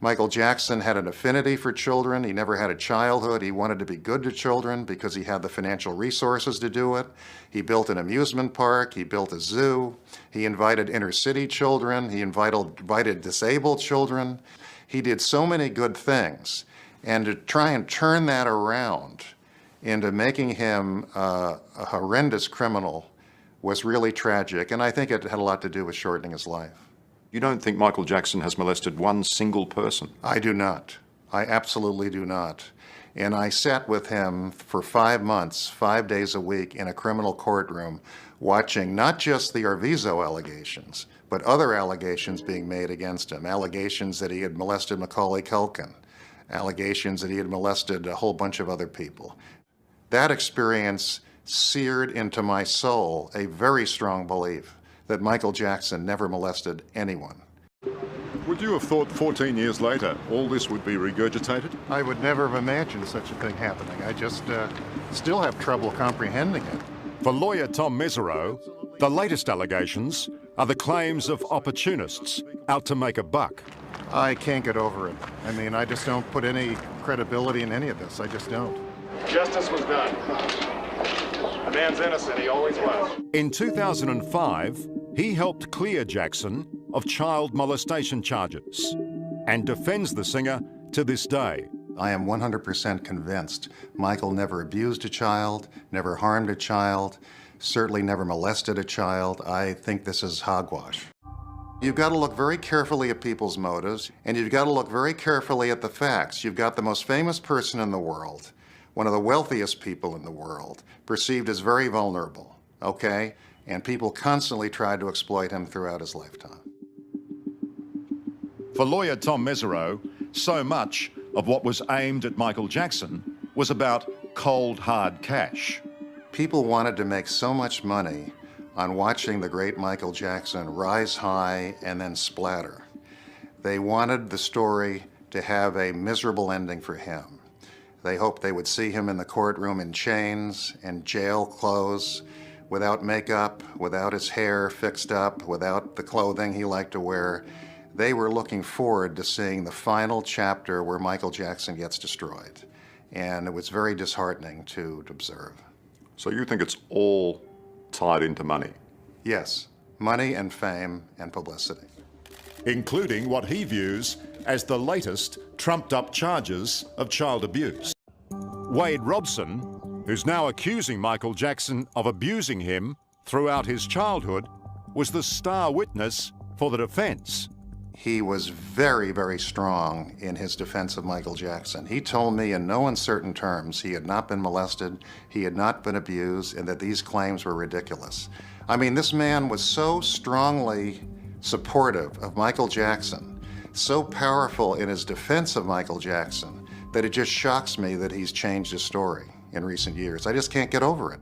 Michael Jackson had an affinity for children. He never had a childhood. He wanted to be good to children because he had the financial resources to do it. He built an amusement park. He built a zoo. He invited inner city children. He invited disabled children. He did so many good things. And to try and turn that around into making him a horrendous criminal was really tragic. And I think it had a lot to do with shortening his life. You don't think Michael Jackson has molested one single person? I do not. I absolutely do not. And I sat with him for 5 months, 5 days a week in a criminal courtroom, watching not just the Arvizo allegations, but other allegations being made against him. Allegations that he had molested Macaulay Culkin, allegations that he had molested a whole bunch of other people. That experience seared into my soul a very strong belief that Michael Jackson never molested anyone. Would you have thought 14 years later all this would be regurgitated? I would never have imagined such a thing happening. I just still have trouble comprehending it. For lawyer Tom Mesereau, the latest allegations are the claims of opportunists out to make a buck. I can't get over it. I mean, I just don't put any credibility in any of this. I just don't. Justice was done. The man's innocent, he always was. In 2005, he helped clear Jackson of child molestation charges and defends the singer to this day. I am 100% convinced Michael never abused a child, never harmed a child, certainly never molested a child. I think this is hogwash. You've got to look very carefully at people's motives, and you've got to look very carefully at the facts. You've got the most famous person in the world, one of the wealthiest people in the world, perceived as very vulnerable, okay? And people constantly tried to exploit him throughout his lifetime. For lawyer Tom Mesereau, so much of what was aimed at Michael Jackson was about cold, hard cash. People wanted to make so much money on watching the great Michael Jackson rise high and then splatter. They wanted the story to have a miserable ending for him. They hoped they would see him in the courtroom in chains and jail clothes, without makeup, without his hair fixed up, without the clothing he liked to wear. They were looking forward to seeing the final chapter where Michael Jackson gets destroyed. And it was very disheartening to observe. So you think it's all tied into money? Yes, money and fame and publicity. Including what he views as the latest trumped-up charges of child abuse. Wade Robson, who's now accusing Michael Jackson of abusing him throughout his childhood, was the star witness for the defense. He was very, very strong in his defense of Michael Jackson. He told me in no uncertain terms he had not been molested, he had not been abused, and that these claims were ridiculous. I mean, this man was so strongly supportive of Michael Jackson, so powerful in his defense of Michael Jackson, that it just shocks me that he's changed his story in recent years. I just can't get over it.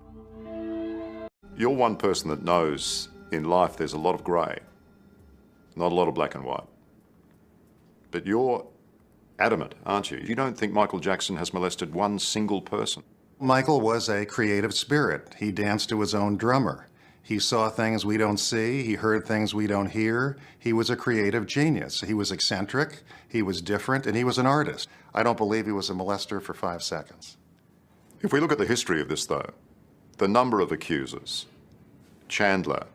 You're one person that knows in life there's a lot of grey, not a lot of black and white. But you're adamant, aren't you? You don't think Michael Jackson has molested one single person? Michael was a creative spirit. He danced to his own drummer. He saw things we don't see. He heard things we don't hear. He was a creative genius. He was eccentric, he was different, and he was an artist. I don't believe he was a molester for 5 seconds. If we look at the history of this, though, the number of accusers, Chandler,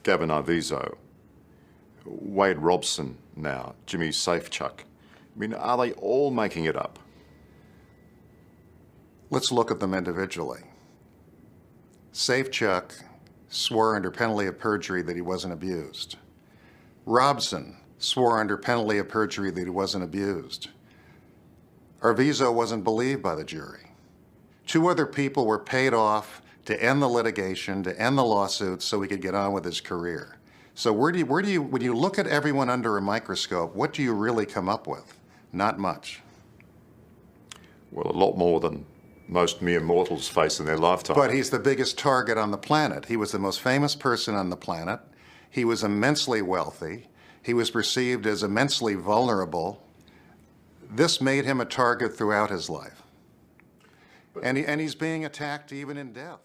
Gavin Arvizo, Wade Robson now, Jimmy Safechuck, I mean, are they all making it up? Let's look at them individually. Safechuck swore under penalty of perjury that he wasn't abused. Robson swore under penalty of perjury that he wasn't abused. Arvizo wasn't believed by the jury. 2 other people were paid off to end the litigation, to end the lawsuit so he could get on with his career. So when you look at everyone under a microscope, what do you really come up with? Not much. Well, a lot more than most mere mortals face in their lifetime. But he's the biggest target on the planet. He was the most famous person on the planet. He was immensely wealthy. He was perceived as immensely vulnerable. This made him a target throughout his life. And he's being attacked even in death.